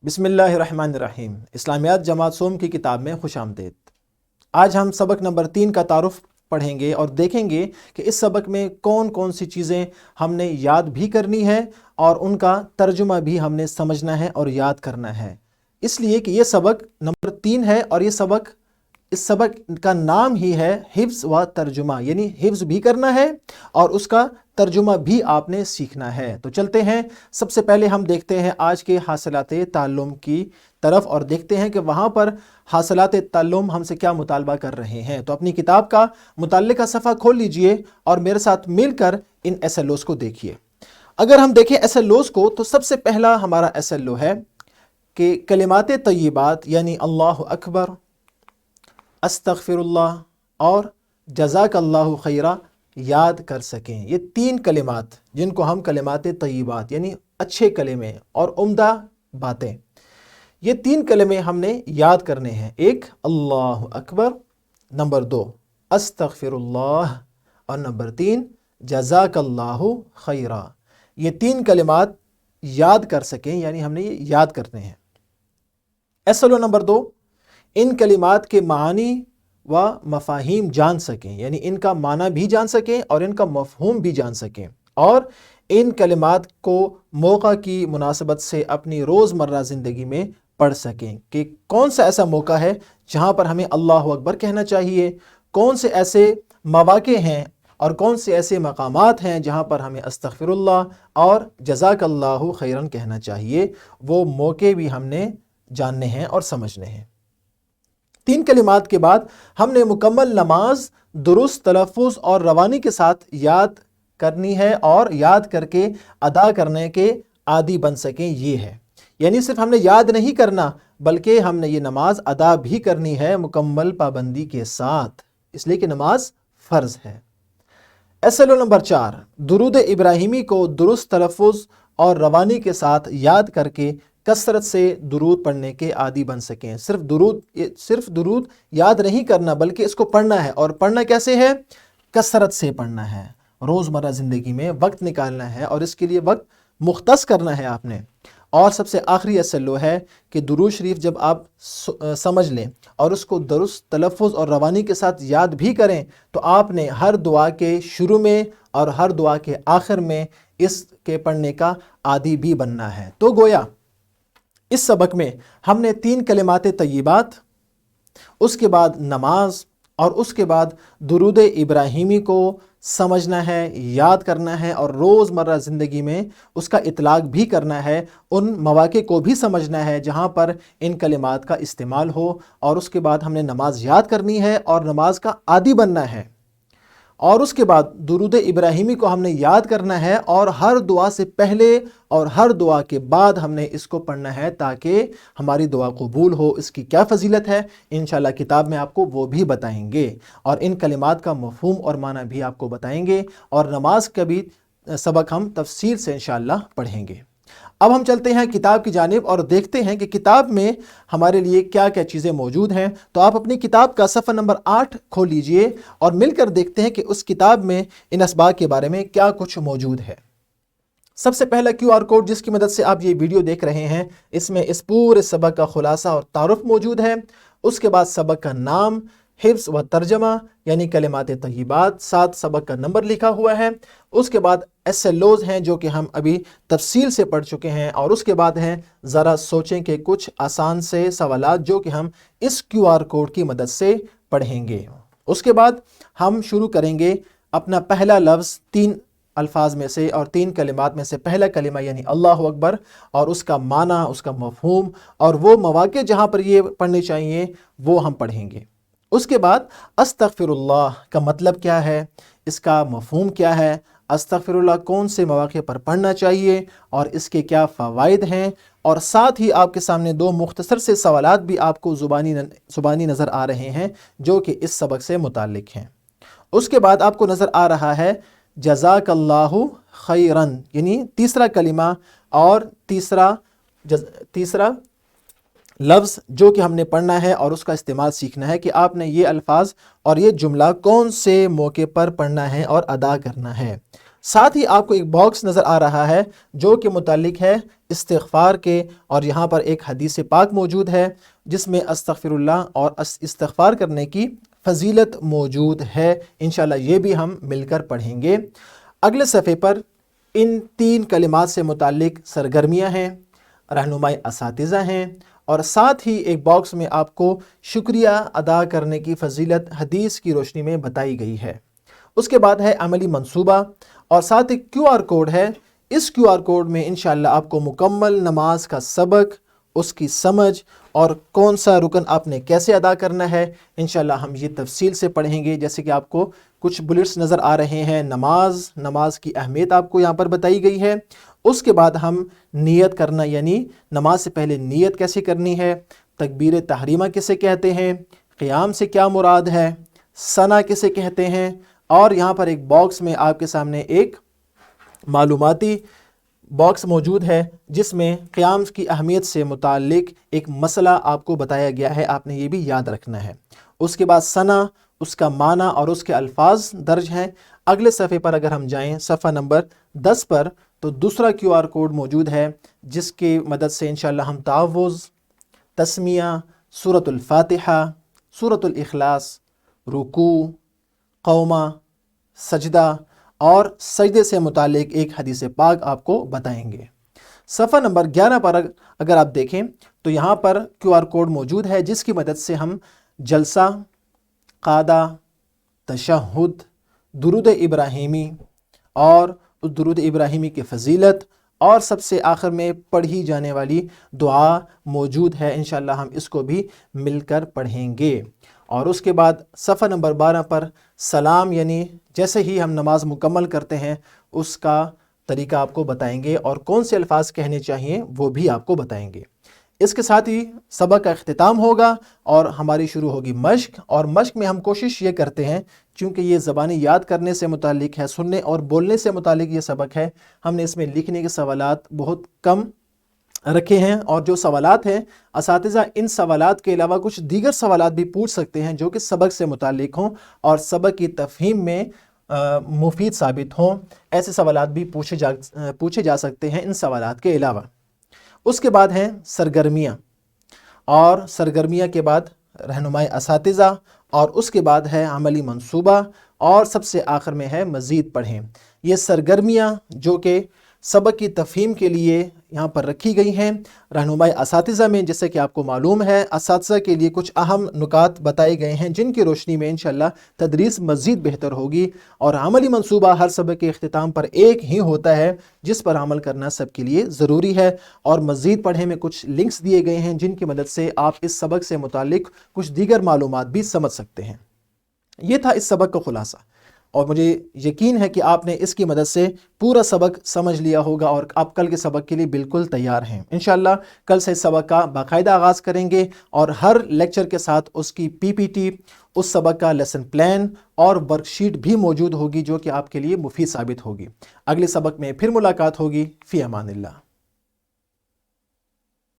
بسم اللہ الرحمن الرحیم۔ اسلامیات جماعت سوم کی کتاب میں خوش آمدید۔ آج ہم سبق نمبر 3 کا تعارف پڑھیں گے اور دیکھیں گے کہ اس سبق میں کون کون سی چیزیں ہم نے یاد بھی کرنی ہے اور ان کا ترجمہ بھی ہم نے سمجھنا ہے اور یاد کرنا ہے، اس لیے کہ یہ سبق نمبر 3 ہے اور اس سبق کا نام ہی ہے حفظ و ترجمہ، یعنی حفظ بھی کرنا ہے اور اس کا ترجمہ بھی آپ نے سیکھنا ہے۔ تو چلتے ہیں، سب سے پہلے ہم دیکھتے ہیں آج کے حاصلات تعلم کی طرف اور دیکھتے ہیں کہ وہاں پر حاصلات تعلم ہم سے کیا مطالبہ کر رہے ہیں۔ تو اپنی کتاب کا متعلقہ صفحہ کھول لیجئے اور میرے ساتھ مل کر ان ایس ایل اوز کو دیکھیے۔ اگر ہم دیکھیں ایس ایل اوز کو تو سب سے پہلا ہمارا ایس ایل او ہے کہ کلمات طیبات یعنی اللہ اکبر، استغفر اللہ اور جزاک اللہ خیرہ یاد کر سکیں۔ یہ 3 کلمات جن کو ہم کلمات طیبات یعنی اچھے کلمے اور عمدہ باتیں، یہ 3 کلمے ہم نے یاد کرنے ہیں۔ ایک اللہ اکبر، نمبر 2 استغفر اللہ اور نمبر 3 جزاک اللہ خیرہ۔ یہ 3 کلمات یاد کر سکیں، یعنی ہم نے یہ یاد کرنے ہیں۔ ایس ایل او نمبر 2، ان کلمات کے معانی و مفاہیم جان سکیں، یعنی ان کا معنی بھی جان سکیں اور ان کا مفہوم بھی جان سکیں، اور ان کلمات کو موقع کی مناسبت سے اپنی روزمرہ زندگی میں پڑھ سکیں کہ کون سا ایسا موقع ہے جہاں پر ہمیں اللہ اکبر کہنا چاہیے، کون سے ایسے مواقع ہیں اور کون سے ایسے مقامات ہیں جہاں پر ہمیں استغفر اللہ اور جزاک اللہ خیرن کہنا چاہیے۔ وہ موقع بھی ہم نے جاننے ہیں اور سمجھنے ہیں۔ 3 کلمات کے بعد ہم نے مکمل نماز درست تلفظ اور روانی کے ساتھ یاد کرنی ہے اور یاد کر کے ادا کرنے کے عادی بن سکیں، یہ ہے۔ یعنی صرف ہم نے یاد نہیں کرنا بلکہ ہم نے یہ نماز ادا بھی کرنی ہے مکمل پابندی کے ساتھ، اس لیے کہ نماز فرض ہے۔ ایس ایل او نمبر 4، درود ابراہیمی کو درست تلفظ اور روانی کے ساتھ یاد کر کے کثرت سے درود پڑھنے کے عادی بن سکیں۔ صرف درود یاد نہیں کرنا بلکہ اس کو پڑھنا ہے، اور پڑھنا کیسے ہے؟ کثرت سے پڑھنا ہے، روزمرہ زندگی میں وقت نکالنا ہے اور اس کے لیے وقت مختص کرنا ہے آپ نے۔ اور سب سے آخری ایس ایل او ہے کہ درود شریف جب آپ سمجھ لیں اور اس کو درست تلفظ اور روانی کے ساتھ یاد بھی کریں تو آپ نے ہر دعا کے شروع میں اور ہر دعا کے آخر میں اس کے پڑھنے کا عادی بھی بننا ہے۔ تو گویا اس سبق میں ہم نے 3 کلمات طیبات، اس کے بعد نماز اور اس کے بعد درود ابراہیمی کو سمجھنا ہے، یاد کرنا ہے اور روزمرہ زندگی میں اس کا اطلاق بھی کرنا ہے، ان مواقع کو بھی سمجھنا ہے جہاں پر ان کلمات کا استعمال ہو، اور اس کے بعد ہم نے نماز یاد کرنی ہے اور نماز کا عادی بننا ہے، اور اس کے بعد درود ابراہیمی کو ہم نے یاد کرنا ہے اور ہر دعا سے پہلے اور ہر دعا کے بعد ہم نے اس کو پڑھنا ہے تاکہ ہماری دعا قبول ہو۔ اس کی کیا فضیلت ہے انشاءاللہ کتاب میں آپ کو وہ بھی بتائیں گے، اور ان کلمات کا مفہوم اور معنی بھی آپ کو بتائیں گے، اور نماز کا بھی سبق ہم تفصیل سے انشاءاللہ پڑھیں گے۔ اب ہم چلتے ہیں کتاب کی جانب اور دیکھتے ہیں کہ کتاب میں ہمارے لیے کیا کیا چیزیں موجود ہیں۔ تو آپ اپنی کتاب کا صفحہ نمبر 8 کھول لیجئے اور مل کر دیکھتے ہیں کہ اس کتاب میں ان اسباق کے بارے میں کیا کچھ موجود ہے۔ سب سے پہلا QR کوڈ جس کی مدد سے آپ یہ ویڈیو دیکھ رہے ہیں، اس میں اس پورے سبق کا خلاصہ اور تعارف موجود ہے۔ اس کے بعد سبق کا نام، حفظ و ترجمہ یعنی کلمات طیبات، ساتھ سبق کا نمبر لکھا ہوا ہے۔ اس کے بعد ایس ایل اوز ہیں جو کہ ہم ابھی تفصیل سے پڑھ چکے ہیں، اور اس کے بعد ہیں ذرا سوچیں کہ کچھ آسان سے سوالات جو کہ ہم اس QR کوڈ کی مدد سے پڑھیں گے۔ اس کے بعد ہم شروع کریں گے اپنا پہلا لفظ 3 الفاظ میں سے اور 3 کلمات میں سے پہلا کلمہ یعنی اللہ اکبر، اور اس کا معنی، اس کا مفہوم اور وہ مواقع جہاں پر یہ پڑھنے چاہیے وہ ہم پڑھیں گے۔ اس کے بعد استغفر اللہ کا مطلب کیا ہے، اس کا مفہوم کیا ہے، استغفر اللہ کون سے مواقع پر پڑھنا چاہیے اور اس کے کیا فوائد ہیں، اور ساتھ ہی آپ کے سامنے 2 مختصر سے سوالات بھی آپ کو زبانی نظر آ رہے ہیں جو کہ اس سبق سے متعلق ہیں۔ اس کے بعد آپ کو نظر آ رہا ہے جزاک اللہ خیرن، یعنی تیسرا کلمہ اور تیسرا لفظ جو کہ ہم نے پڑھنا ہے اور اس کا استعمال سیکھنا ہے کہ آپ نے یہ الفاظ اور یہ جملہ کون سے موقع پر پڑھنا ہے اور ادا کرنا ہے۔ ساتھ ہی آپ کو ایک باکس نظر آ رہا ہے جو کہ متعلق ہے استغفار کے، اور یہاں پر ایک حدیث پاک موجود ہے جس میں استغفر اللہ اور استغفار کرنے کی فضیلت موجود ہے۔ انشاءاللہ یہ بھی ہم مل کر پڑھیں گے۔ اگلے صفحے پر ان 3 کلمات سے متعلق سرگرمیاں ہیں، رہنمائی اساتذہ ہیں، اور ساتھ ہی ایک باکس میں آپ کو شکریہ ادا کرنے کی فضیلت حدیث کی روشنی میں بتائی گئی ہے۔ اس کے بعد ہے عملی منصوبہ، اور ساتھ ایک QR کوڈ ہے۔ اس QR کوڈ میں انشاءاللہ آپ کو مکمل نماز کا سبق، اس کی سمجھ اور کون سا رکن آپ نے کیسے ادا کرنا ہے، انشاءاللہ ہم یہ تفصیل سے پڑھیں گے۔ جیسے کہ آپ کو کچھ بلٹس نظر آ رہے ہیں، نماز کی اہمیت آپ کو یہاں پر بتائی گئی ہے۔ اس کے بعد ہم نیت کرنا، یعنی نماز سے پہلے نیت کیسے کرنی ہے، تکبیر تحریمہ کسے کہتے ہیں، قیام سے کیا مراد ہے، ثنا کسے کہتے ہیں، اور یہاں پر ایک باکس میں آپ کے سامنے ایک معلوماتی باکس موجود ہے جس میں قیام کی اہمیت سے متعلق ایک مسئلہ آپ کو بتایا گیا ہے، آپ نے یہ بھی یاد رکھنا ہے۔ اس کے بعد ثنا، اس کا معنی اور اس کے الفاظ درج ہیں۔ اگلے صفحے پر اگر ہم جائیں صفحہ نمبر 10 پر، تو دوسرا QR کوڈ موجود ہے جس کی مدد سے انشاءاللہ ہم تعوذ، تسمیہ، سورۃ الفاتحہ، سورۃ الاخلاص، رکوع، قومہ، سجدہ اور سجدے سے متعلق ایک حدیث پاک آپ کو بتائیں گے۔ صفحہ نمبر 11 پر اگر آپ دیکھیں تو یہاں پر QR کوڈ موجود ہے جس کی مدد سے ہم جلسہ، قعدہ، تشہد، درود ابراہیمی اور اس درود ابراہیمی کی فضیلت اور سب سے آخر میں پڑھی جانے والی دعا موجود ہے، انشاءاللہ ہم اس کو بھی مل کر پڑھیں گے۔ اور اس کے بعد صفحہ نمبر 12 پر سلام، یعنی جیسے ہی ہم نماز مکمل کرتے ہیں اس کا طریقہ آپ کو بتائیں گے، اور کون سے الفاظ کہنے چاہیے وہ بھی آپ کو بتائیں گے۔ اس کے ساتھ ہی سبق کا اختتام ہوگا اور ہماری شروع ہوگی مشق، اور مشق میں ہم کوشش یہ کرتے ہیں، چونکہ یہ زبانی یاد کرنے سے متعلق ہے، سننے اور بولنے سے متعلق یہ سبق ہے، ہم نے اس میں لکھنے کے سوالات بہت کم رکھے ہیں، اور جو سوالات ہیں اساتذہ ان سوالات کے علاوہ کچھ دیگر سوالات بھی پوچھ سکتے ہیں جو کہ سبق سے متعلق ہوں اور سبق کی تفہیم میں مفید ثابت ہوں۔ ایسے سوالات بھی پوچھے جا سکتے ہیں ان سوالات کے علاوہ۔ اس کے بعد ہیں سرگرمیاں، اور سرگرمیاں کے بعد رہنمائی اساتذہ، اور اس کے بعد ہے عملی منصوبہ، اور سب سے آخر میں ہے مزید پڑھیں۔ یہ سرگرمیاں جو کہ سبق کی تفہیم کے لیے یہاں پر رکھی گئی ہیں رہنمائی اساتذہ میں، جیسے کہ آپ کو معلوم ہے اساتذہ کے لیے کچھ اہم نکات بتائے گئے ہیں جن کی روشنی میں انشاءاللہ تدریس مزید بہتر ہوگی۔ اور عملی منصوبہ ہر سبق کے اختتام پر ایک ہی ہوتا ہے جس پر عمل کرنا سب کے لیے ضروری ہے، اور مزید پڑھیں میں کچھ لنکس دیے گئے ہیں جن کی مدد سے آپ اس سبق سے متعلق کچھ دیگر معلومات بھی سمجھ سکتے ہیں۔ یہ تھا اس سبق کا خلاصہ، اور مجھے یقین ہے کہ آپ نے اس کی مدد سے پورا سبق سمجھ لیا ہوگا اور آپ کل کے سبق کے لیے بالکل تیار ہیں۔ انشاءاللہ کل سے اس سبق کا باقاعدہ آغاز کریں گے، اور ہر لیکچر کے ساتھ اس کی PPT، اس سبق کا لیسن پلان اور ورک شیٹ بھی موجود ہوگی جو کہ آپ کے لیے مفید ثابت ہوگی۔ اگلے سبق میں پھر ملاقات ہوگی۔ فی امان اللہ۔